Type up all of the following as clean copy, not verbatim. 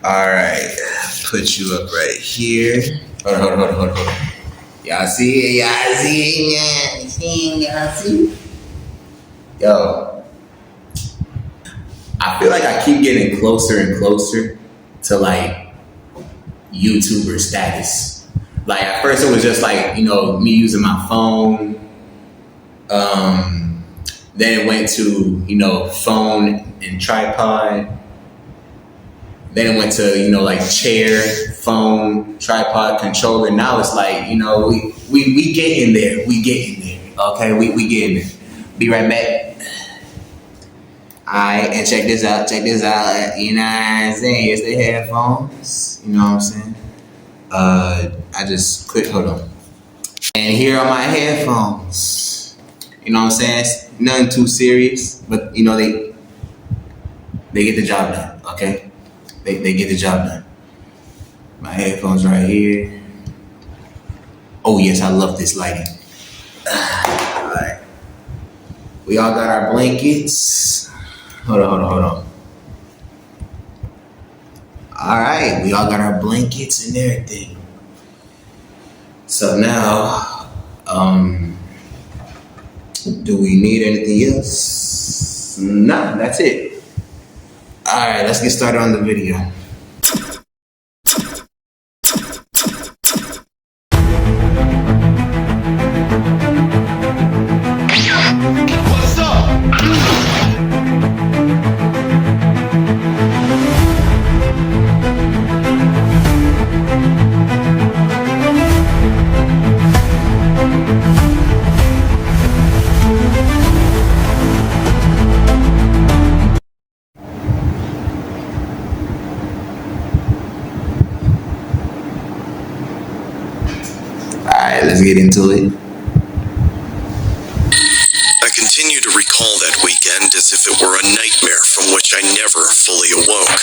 All right, put you up right here. Hold on. Y'all see it? Y'all see? Yo, I feel like I keep getting closer and closer to like YouTuber status. Like at first it was just like, me using my phone. Then it went to, phone and tripod. Then it went to, like chair, phone, tripod, controller. Now it's like, we getting there. We getting there. Okay, we getting there. Be right back. Alright, and check this out. You know what I'm saying? It's the headphones. You know what I'm saying? I just click, hold on. And here are my headphones. You know what I'm saying? It's nothing too serious, but they get the job done, okay? They get the job done. My headphones right here. Oh yes, I love this lighting. All right. We all got our blankets. Hold on. All right, we all got our blankets and everything. So now, do we need anything else? No, that's it. All right, let's get started on the video. What's up? Alright, let's get into it. I continue to recall that weekend as if it were a nightmare from which I never fully awoke.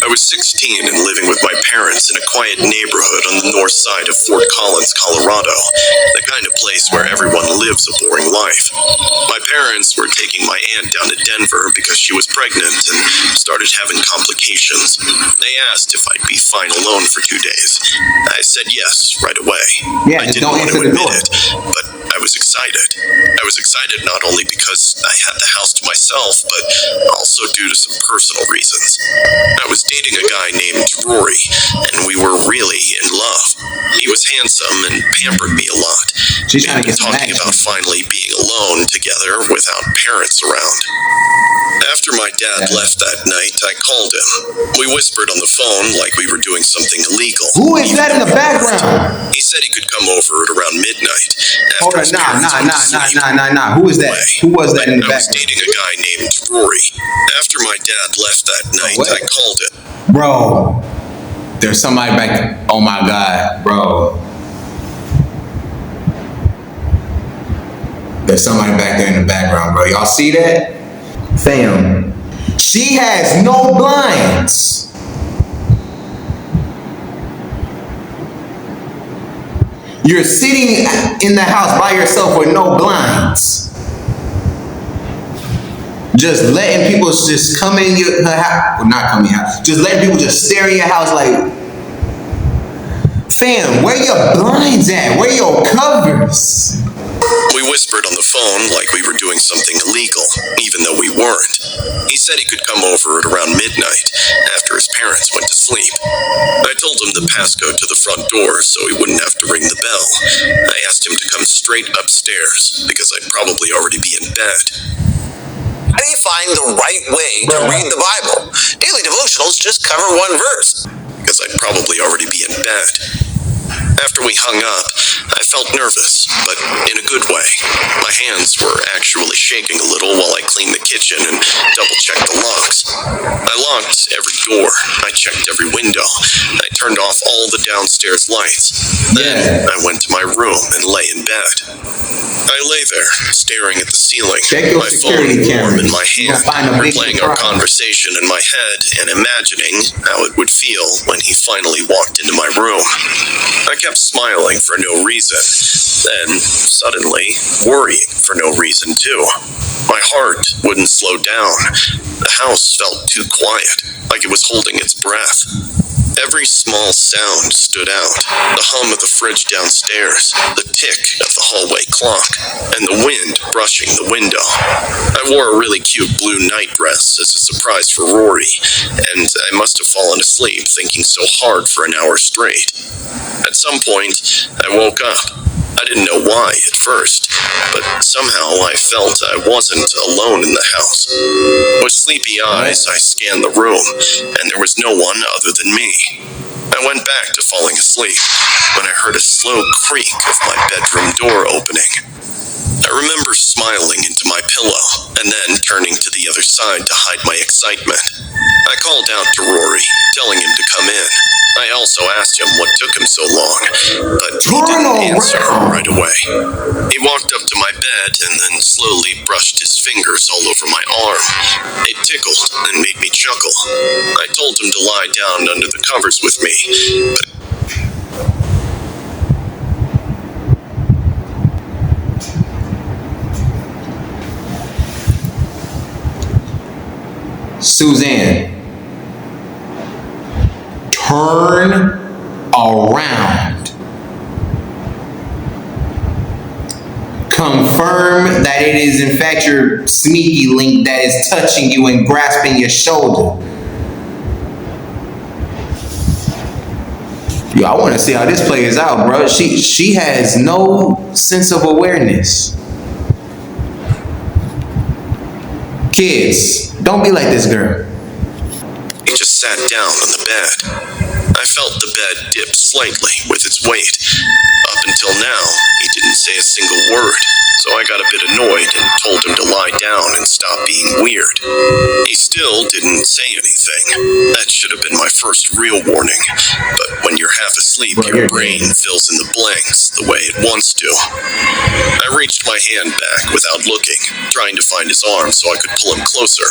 I was 16 and living with my parents in a quiet neighborhood on the north side of Fort Collins, Colorado, the kind of place where everyone lives a boring life. My parents were taking my aunt down to Denver because she was pregnant and started having complications. They asked if I'd be fine alone for 2 days. I said yes right away. Yeah, I didn't don't want to answer the admit door. it, but I was excited. I was excited not only because I had the house to myself, but also due to some personal reasons. I was dating a guy named Rory, and we were really in love. He was handsome and pampered me a lot. She's trying to get some talking action. about finally being alone together without parents around. After my dad left that night, I called him. We whispered on the phone like we were doing something illegal. Who is that in the background? He said he could come over at around midnight. Hold on, nah. Who is that? Who was that in the I was background? dating a guy named Rory. After my dad left that night, what? I called him. Bro, there's somebody back. Oh my God, bro. There's somebody back there in the background, bro. Y'all see that? Fam, she has no blinds. You're sitting in the house by yourself with no blinds. Just letting people just come in your house. Well, not come in your house. Just letting people just stare in your house like, fam, where your blinds at? Where your covers? We whispered on the phone like we were doing something illegal, even though we weren't. He said he could come over at around midnight, after his parents went to sleep. I told him the passcode to the front door so he wouldn't have to ring the bell. I asked him to come straight upstairs, because I'd probably already be in bed. How do you find the right way to read the Bible? Daily devotionals just cover one verse, because I'd probably already be in bed. After we hung up, I felt nervous, but in a good way. My hands were actually shaking a little while I cleaned the kitchen and double-checked the locks. I locked every door. I checked every window. I turned off all the downstairs lights. Then I went to my room and lay in bed. I lay there, staring at the ceiling, my phone warm in my hand, replaying our conversation in my head and imagining how it would feel when he finally walked into my room. I kept kept smiling for no reason, then suddenly worrying for no reason too. My heart wouldn't slow down. The house felt too quiet, like it was holding its breath. Every small sound stood out. The hum of the fridge downstairs, the tick of the hallway clock, and the wind brushing the window. I wore a really cute blue night dress as a surprise for Rory, and I must have fallen asleep thinking so hard for an hour straight. At some point, I woke up. I didn't know why at first, but somehow I felt I wasn't alone in the house. With sleepy eyes, I scanned the room, and there was no one other than me. I went back to falling asleep when I heard a slow creak of my bedroom door opening. I remember smiling into my pillow and then turning to the other side to hide my excitement. I called out to Rory, telling him to come in. I also asked him what took him so long, but he didn't answer right away. He walked up to my bed and then slowly brushed his fingers all over my arm. It tickled and made me chuckle. I told him to lie down under the covers with me, but Suzanne, turn around. Confirm that it is in fact your sneaky link that is touching you and grasping your shoulder. Yo, I want to see how this plays out, bro. She has no sense of awareness. Kids, don't be like this girl. he just sat down on the bed. I felt the bed dip slightly with its weight. Up until now, he didn't say a single word, so I got a bit annoyed and told him to lie down and stop being weird. He still didn't say anything. That should have been my first real warning, but when you're half asleep, your brain fills in the blanks the way it wants to. I reached my hand back without looking, trying to find his arm so I could pull him closer.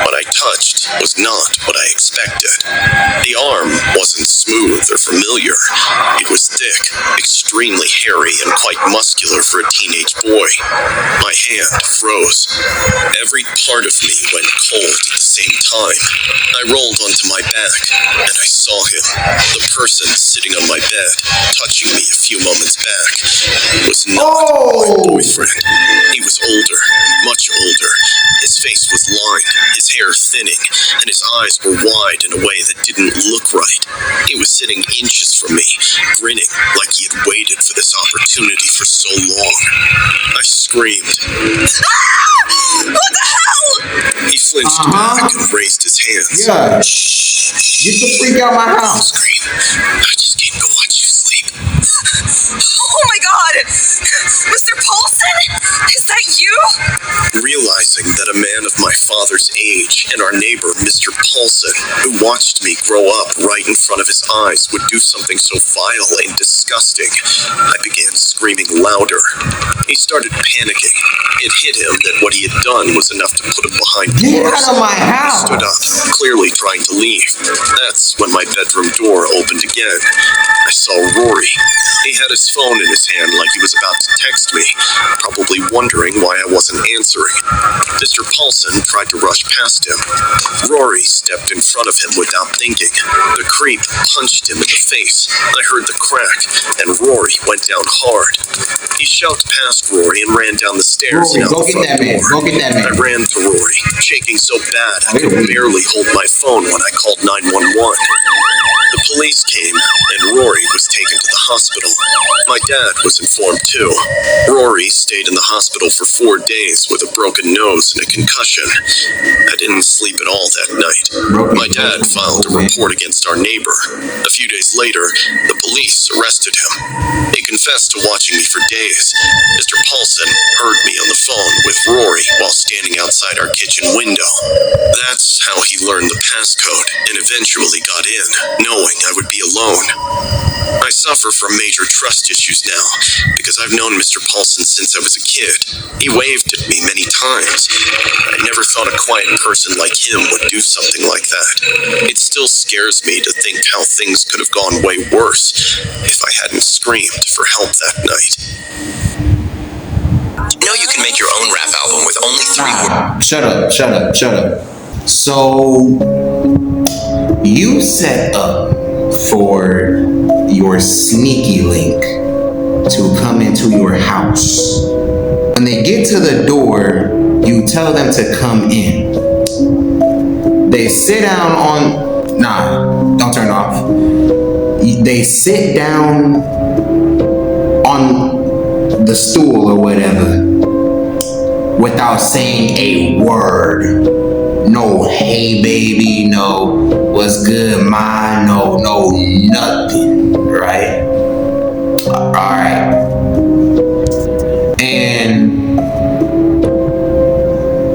What I touched was not what I expected. The arm wasn't smooth or familiar. It was thick, extremely hairy, and quite muscular for a teenage boy. My hand froze. Every part of me went cold at the same time. I rolled onto my back, and I saw him. The person sitting on my bed, touching me a few moments back, was not my boyfriend. He was older, much older. His face was lined, his hair thinning, and his eyes were wide in a way that didn't look right. He was sitting inches from me, grinning like he had waited for this opportunity for so long. I screamed. Ah! What the hell? He flinched back and raised his hands. Yeah. Get the freak out of my house. I just came to watch you sleep. Oh my god! Mr. Paulson? Is that you? Realizing that a man of my father's age and our neighbor, Mr. Paulson, who watched me grow up right in front of his eyes, would do something so vile and disgusting, I began screaming louder. He started panicking. It hit him that what he had done was enough to put him behind bars. Get out of my house! He stood up, clearly trying to leave. That's when my bedroom door opened again. I saw Rory. He had his phone in his hand like he was about to text me, probably wondering why I wasn't answering. Mr. Paulson tried to rush past him. Rory stepped in front of him without thinking. The creep punched him in the face. I heard the crack, and Rory went down hard. He shoved past Rory and ran down the stairs. Rory, go get that man. Go get that man. I ran to Rory, shaking so bad I could barely hold my phone when I called 911. The police came, and Rory was taken to the hospital. My dad was informed too. Rory stayed in the hospital for 4 days with a broken nose and a concussion. I didn't sleep at all that night. My dad filed a report against our neighbor. A few days later, the police arrested him. He confessed to watching me for days. Mr. Paulson heard me on the phone with Rory while standing outside our kitchen window. That's how he learned the passcode and eventually got in, knowing I would be alone. I suffer from major trust issues now, because I've known Mr. Paulson since I was a kid. He waved at me many times. I never thought a quiet person like him would do something like that. It still scares me to think how things could have gone way worse if I hadn't screamed for help that night. You know you can make your own rap album with only 3 words. Shut up. So, you set up for your sneaky link to come into your house. When they get to the door, you tell them to come in. They sit down on... Nah, don't turn off. They sit down on the stool or whatever without saying a word. No, hey baby, no, what's good, ma, no, nothing, right? Alright. And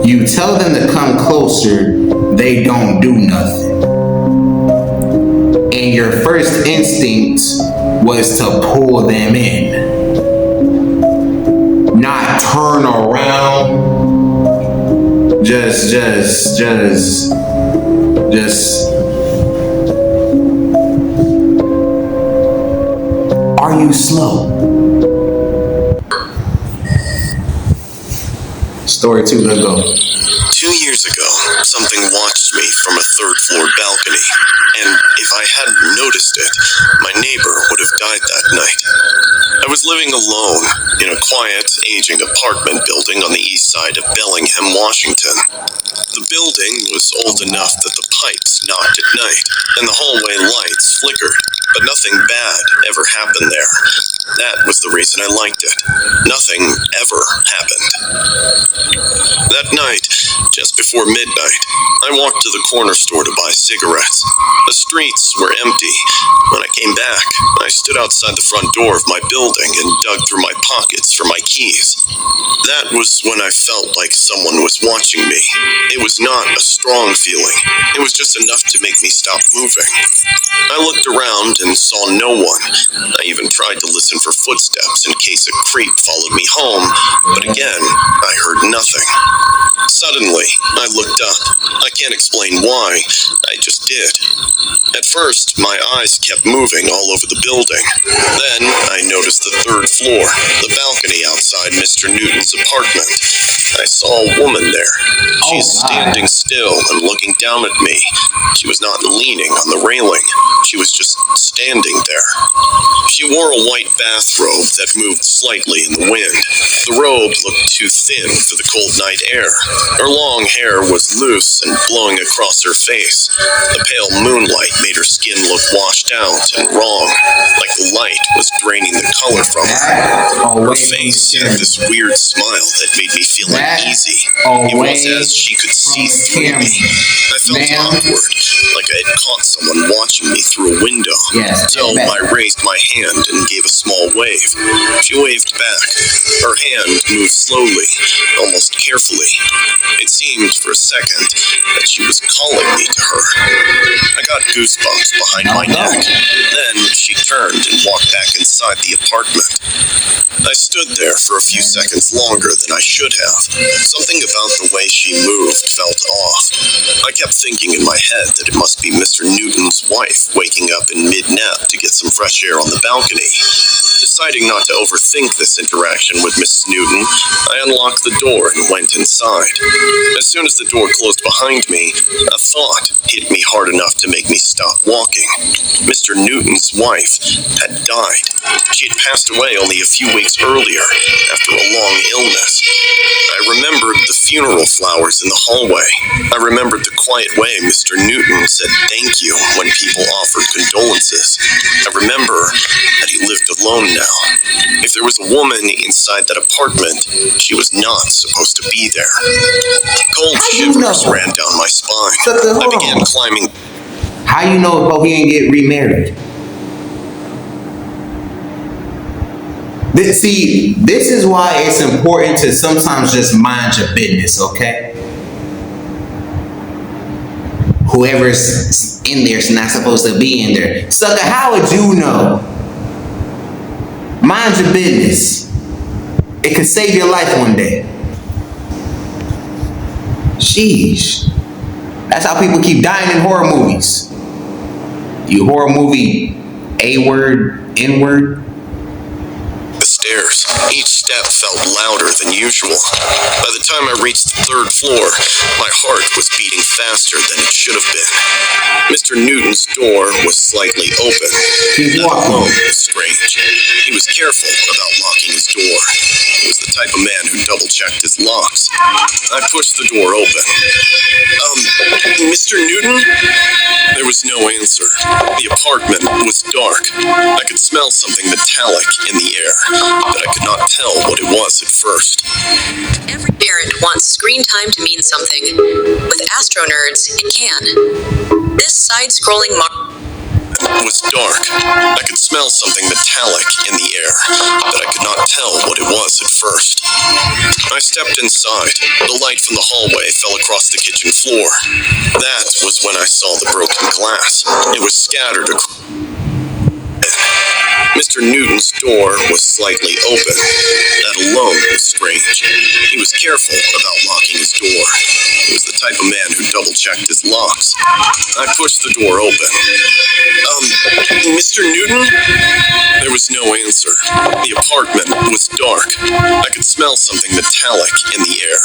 you tell them to come closer, they don't do nothing. And your first instinct was to pull them in. Not turn around. Just. Are you slow? Story 2, let's go. 2 years ago, something watched me from a 3rd floor balcony, and if I hadn't noticed it, my neighbor would have died that night. I was living alone in a quiet, aging apartment building on the east side of Bellingham, Washington. The building was old enough that the pipes knocked at night, and the hallway lights flickered, but nothing bad ever happened there. That was the reason I liked it. Nothing ever happened. That night, just before midnight, I walked to the corner store to buy cigarettes. The streets were empty. When I came back, I stood outside the front door of my building and dug through my pockets for my keys. That was when I felt like someone was watching me. It was not a strong feeling. It was just enough to make me stop moving. I looked around and saw no one. I even tried to listen for footsteps in case a creep followed me home, but again, I heard nothing. Suddenly, I looked up. I can't explain why. I just did. At first, my eyes kept moving all over the building. Then, I noticed the 3rd floor, the balcony outside Mr. Newton's apartment. I saw a woman there. She's standing still and looking down at me. She was not leaning on the railing. She was just standing there. She wore a white bathrobe that moved slightly in the wind. The robe looked too thin for the cold night air. Her long hair was loose and blowing across her face. The pale moonlight made her skin look washed out and wrong, like the light was draining the color from her. Her face had this weird smile that made me feel uneasy. It was as she could see through me. I felt awkward, like I had caught someone watching me through a window. So I raised my hand and gave a small wave. She waved back. Her hand moved slowly, almost carefully. It seemed for a second that she was calling me to her. I got goosebumps behind my neck. Then she turned and walked back inside the apartment. I stood there for a few seconds longer than I should have. Something about the way she moved felt off. I kept thinking in my head that it must be Mr. Newton's wife waking up in mid-nap to get some fresh air on the balcony. Deciding not to overthink this interaction with Mrs. Newton, I unlocked the door and went inside. As soon as the door closed behind me, a thought hit me hard enough to make me stop walking. Mr. Newton's wife had died. She had passed away only a few weeks earlier, after a long illness. I remembered the funeral flowers in the hallway. I remembered the quiet way Mr. Newton said thank you when people offered condolences. I remember that he lived alone now. If there was a woman inside that apartment, she was not supposed to be there. Cold shivers ran down my spine. I began climbing. How you know if he ain't get remarried? This is why it's important to sometimes just mind your business, okay? Whoever's in there's not supposed to be in there. Sucker, how would you know Mind your business. It could save your life one day. Sheesh. That's how people keep dying in horror movies. You horror movie A word, N word. The stairs. Each step felt louder than usual. By the time I reached the 3rd floor, my heart was beating faster than it should have been. Mr. Newton's door was slightly open. Keep That walking. alone was strange. He was careful about locking his door. He was the type of man who double-checked his locks. I pushed the door open. Mr. Newton? There was no answer. The apartment was dark. I could smell something metallic in the air, but I could not tell what it was at first. Every parent wants screen time to mean something. With Astro Nerds, it can. This side-scrolling It was dark. I could smell something metallic in the air, but I could not tell what it was at first. I stepped inside. The light from the hallway fell across the kitchen floor. That was when I saw the broken glass. It was scattered across. Mr. Newton's door was slightly open. That alone was strange. He was careful about locking his door. He was the type of man who double-checked his locks. I pushed the door open. Mr. Newton? There was no answer. The apartment was dark. I could smell something metallic in the air,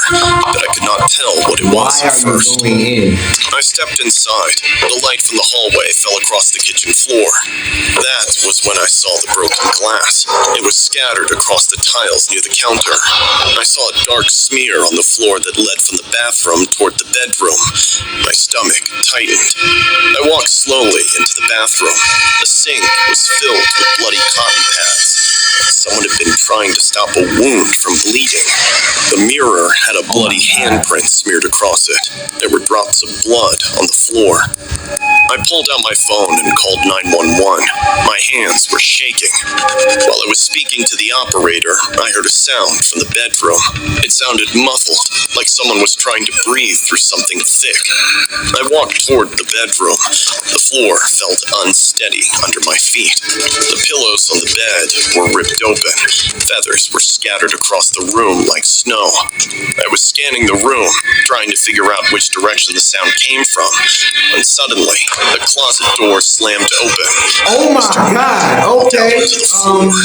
but I could not tell what it was at first. Why are you going in? I stepped inside. The light from the hallway fell across the kitchen floor. That was when I saw the broken glass. It was scattered across the tiles near the counter. I saw a dark smear on the floor that led from the bathroom toward the bedroom. My stomach tightened. I walked slowly into the bathroom. The sink was filled with bloody cotton pads. Someone had been trying to stop a wound from bleeding. The mirror had a bloody handprint smeared across it. There were drops of blood on the floor. I pulled out my phone and called 911. My hands were shaking. While I was speaking to the operator, I heard a sound from the bedroom. It sounded muffled, like someone was trying to breathe through something thick. I walked toward the bedroom. The floor felt unsteady under my feet. The pillows on the bed were ripped open. Feathers were scattered across the room like snow. I was scanning the room, trying to figure out which direction the sound came from, when suddenly, the closet door slammed open. Oh my God. Okay.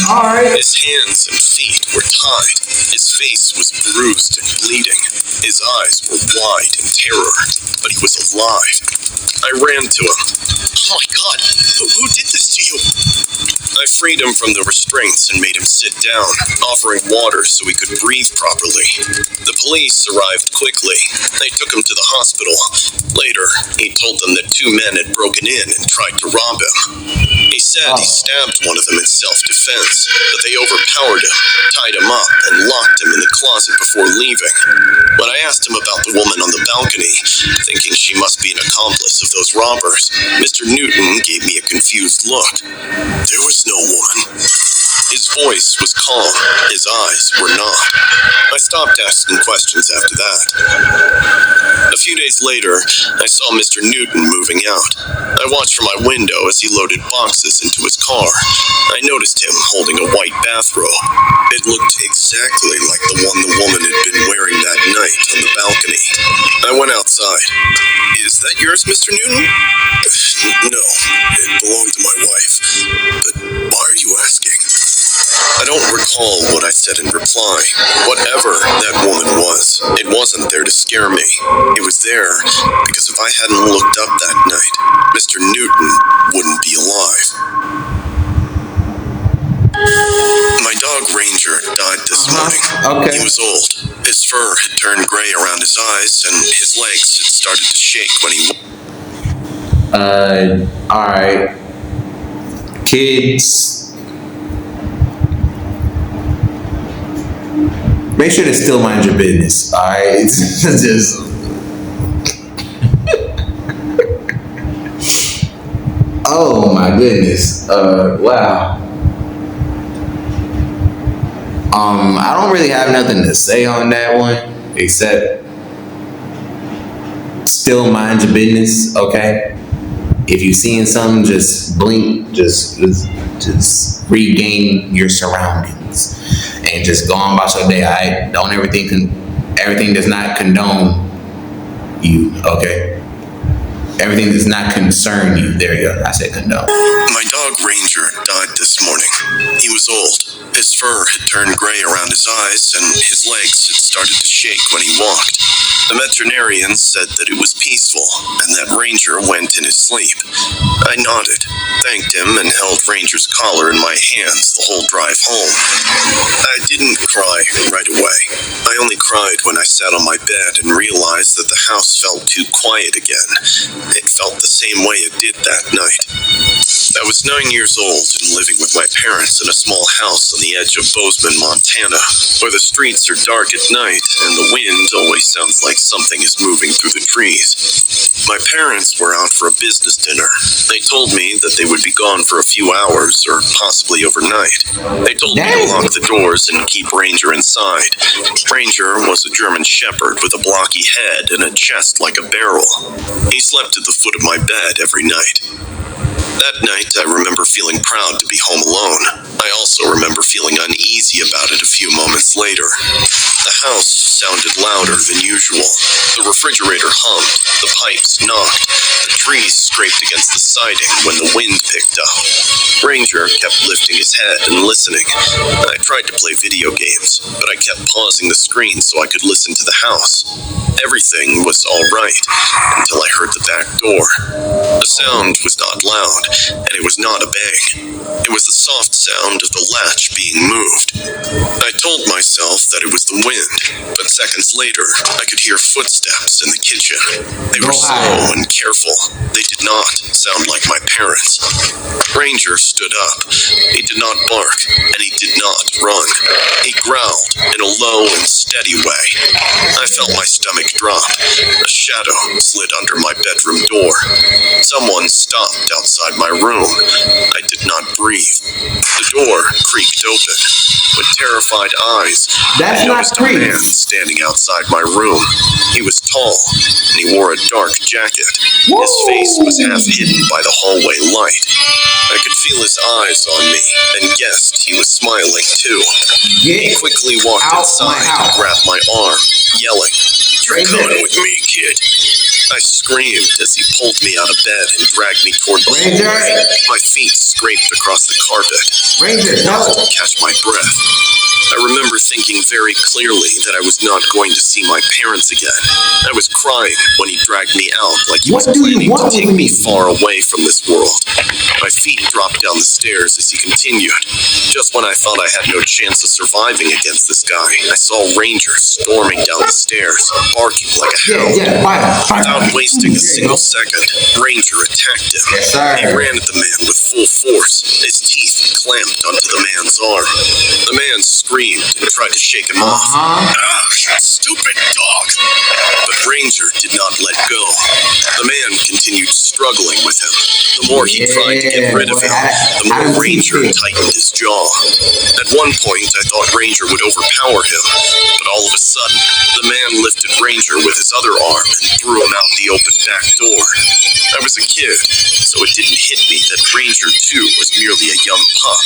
Alright. His hands and feet were tied. His face was bruised and bleeding. His eyes were wide in terror, but he was alive. I ran to him. Oh my God, who did this to you? I freed him from the restraints and made him sit down, offering water so he could breathe properly. The police arrived quickly. They took him to the hospital. Later, he told them that 2 men had broken in and tried to rob him. He said he stabbed one of them in self-defense, but they overpowered him, tied him up, and locked him in the closet before leaving. When I asked him about the woman on the balcony, thinking she must be an accomplice of those robbers, Mr. Newton gave me a confused look. There was no woman. His voice was calm. His eyes were not. I stopped asking questions after that. A few days later, I saw Mr. Newton moving out. I watched from my window as he loaded boxes into his car. I noticed him holding a white bathrobe. It looked exactly like the one the woman had been wearing that night on the balcony. I went outside. Is that yours, Mr. Newton? No, it belonged to my wife. But why are you asking? I don't recall what I said in reply. Whatever that woman was, it wasn't there to scare me. It was there because if I hadn't looked up that night, Mr. Newton wouldn't be alive. My dog Ranger died this morning. Okay. He was old. His fur had turned gray around his eyes, and his legs had started to shake when he... Alright. Kids. Make sure to still mind your business, alright? Just... Oh my goodness. Wow. I don't really have nothing to say on that one, except still mind your business, okay? if you're seeing something, just blink, just regain your surroundings, and just go on about your day. I don't everything does not condone you, okay? Everything does not concern you. There you go. I said condone. My dog Ranger died this morning. He was old. His fur had turned gray around his eyes, and his legs had started to shake when he walked. The veterinarian said that it was peaceful, and that Ranger went in his sleep. I nodded, thanked him, and held Ranger's collar in my hands the whole drive home. I didn't cry right away. I only cried when I sat on my bed and realized that the house felt too quiet again. It felt the same way it did that night. I was 9 years old and living with my parents in a small house on the edge of Bozeman, Montana, where the streets are dark at night and the wind always sounds like something is moving through the trees. My parents were out for a business dinner. They told me that they would be gone for a few hours or possibly overnight. They told me to lock the doors and keep Ranger inside. Ranger was a German Shepherd with a blocky head and a chest like a barrel. He slept at the foot of my bed every night. That night, I remember feeling proud to be home alone. I also remember feeling uneasy about it a few moments later. The house sounded louder than usual. The refrigerator hummed, the pipes knocked, the trees scraped against the siding when the wind picked up. Ranger kept lifting his head and listening. I tried to play video games, but I kept pausing the screen so I could listen to the house. Everything was all right until I heard the back door. The sound was not loud, and it was not a bang. It was the soft sound of the latch being moved. I told myself that it was the wind, but seconds later, I could hear footsteps in the kitchen. They were slow and careful. They did not sound like my parents. Ranger stood up. He did not bark, and he did not run. He growled in a low and steady way. I felt my stomach drop. A shadow slid under my bedroom door. Someone stopped outside my room. I did not breathe. The door creaked open. With terrified eyes, I noticed a man standing outside my room. He was tall, and he wore a dark jacket. His face was half hidden by the hallway light. I could feel his eyes on me, and guessed he was smiling too. He quickly walked inside and grabbed my arm, yelling, "You're coming with me, kid." I screamed as he pulled me out of bed and dragged me toward the hallway. My feet scraped across the carpet. I did not catch my breath. I remember thinking very clearly that I was not going to see my parents again. I was crying when he dragged me out like he was planning to take me far away from this world. My feet dropped down the stairs as he continued. Just when I thought I had no chance of surviving against this guy, I saw Ranger storming down the stairs, barking like a hound. Without wasting a single second, Ranger attacked him. He ran at the man with full force, his teeth clamped onto the man's arm. The man screamed and tried to shake him off. Stupid dog! But Ranger did not let go. The man continued struggling with him. The more he tried to get rid of him, the more Ranger tightened his jaw. At one point, I thought Ranger would overpower him, but all of a sudden, the man lifted Ranger with his other arm and threw him out the open back door. I was a kid, so it didn't hit me that Ranger, too, was merely a young pup.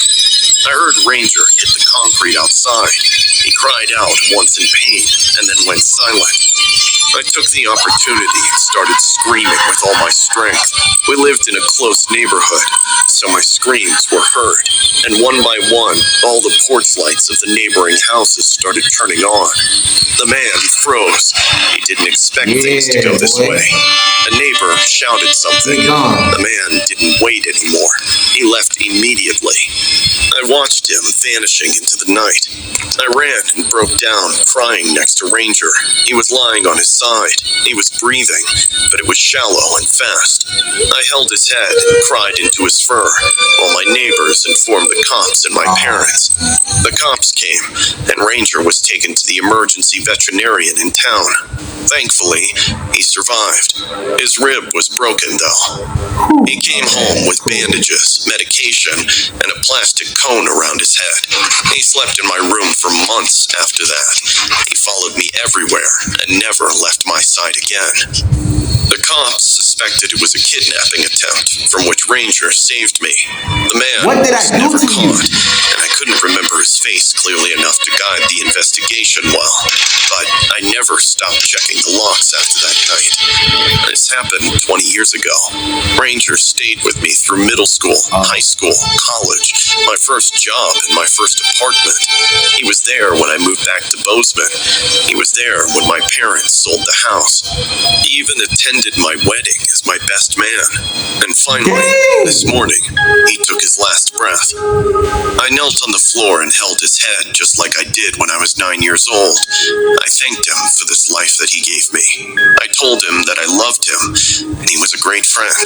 I heard Ranger hit the concrete outside. He cried out once in pain, and then went silent. I took the opportunity and started screaming with all my strength. We lived in a close neighborhood, so my screams were heard. And one by one, all the porch lights of the neighboring houses started turning on. The man froze. He didn't expect things to go this way. A neighbor shouted something. The man didn't wait anymore. He left immediately. I watched him vanishing into the night. I ran and broke down, crying next to Ranger. He was lying on his side. He was breathing, but it was shallow and fast. I held his head and cried into his fur, while my neighbors informed the cops and my parents. The cops came, and Ranger was taken to the emergency veterinarian in town. Thankfully, he survived. His rib was broken, though. He came home with bandages, medication, and a plastic cone around his head. He slept in my room for months after that. He followed me everywhere and never left my side again. The cops suspected it was a kidnapping attempt, from which Ranger saved me. The man What did I was do never to you? caught, and I couldn't remember his face clearly enough to guide the investigation well. But I never stopped checking the logs after that night. This happened 20 years ago. Ranger stayed with me through middle school, high school, college, my first job, and my first apartment. He was there when I moved back to Bozeman. He was there when my parents sold the house. He even attended my wedding as my best man. And finally, this morning, he took his last breath. I knelt on the floor and held his head just like I did when I was 9 years old. I thanked him for this life that he gave me. I told him that I loved him, and he was a great friend.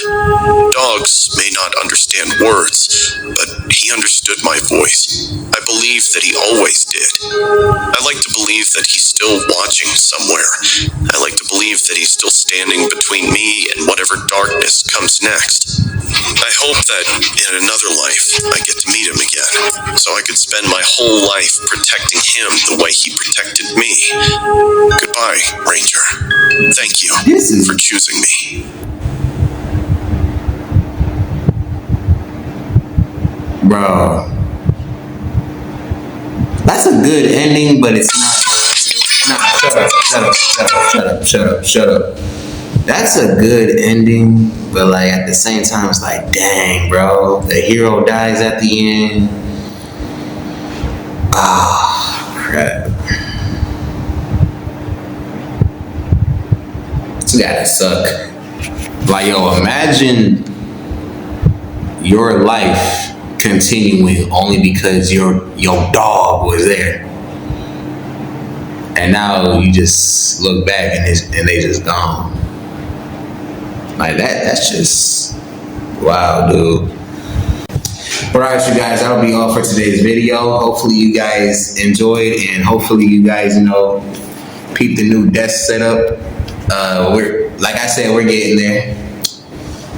Dogs may not understand words, but he understood my voice. I believe that he always did. I like to believe that he's still watching somewhere. I like to believe that he's still standing between me and whatever darkness comes next. I hope that in another life I get to meet him again, so I could spend my whole life protecting him the way he protected me. Goodbye, Ranger. Thank you for choosing me. Bro, that's a good ending, but it's not. Shut up. That's a good ending, but like at the same time, it's like, dang, bro, the hero dies at the end. Ah, crap. It's gotta suck. Like, yo, imagine your life continuing only because your dog was there, and now you just look back and they just gone. Like that's just wow, dude. Alright, you guys, that'll be all for today's video. Hopefully you guys enjoyed, and hopefully you guys, peep the new desk setup. We're, like I said, we're getting there.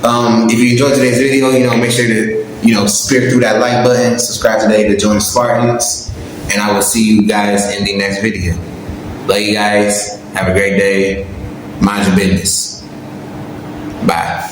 If you enjoyed today's video, make sure to, spear through that like button, subscribe today to join Spartans, and I will see you guys in the next video. Love you guys. Have a great day. Mind your business. Bye.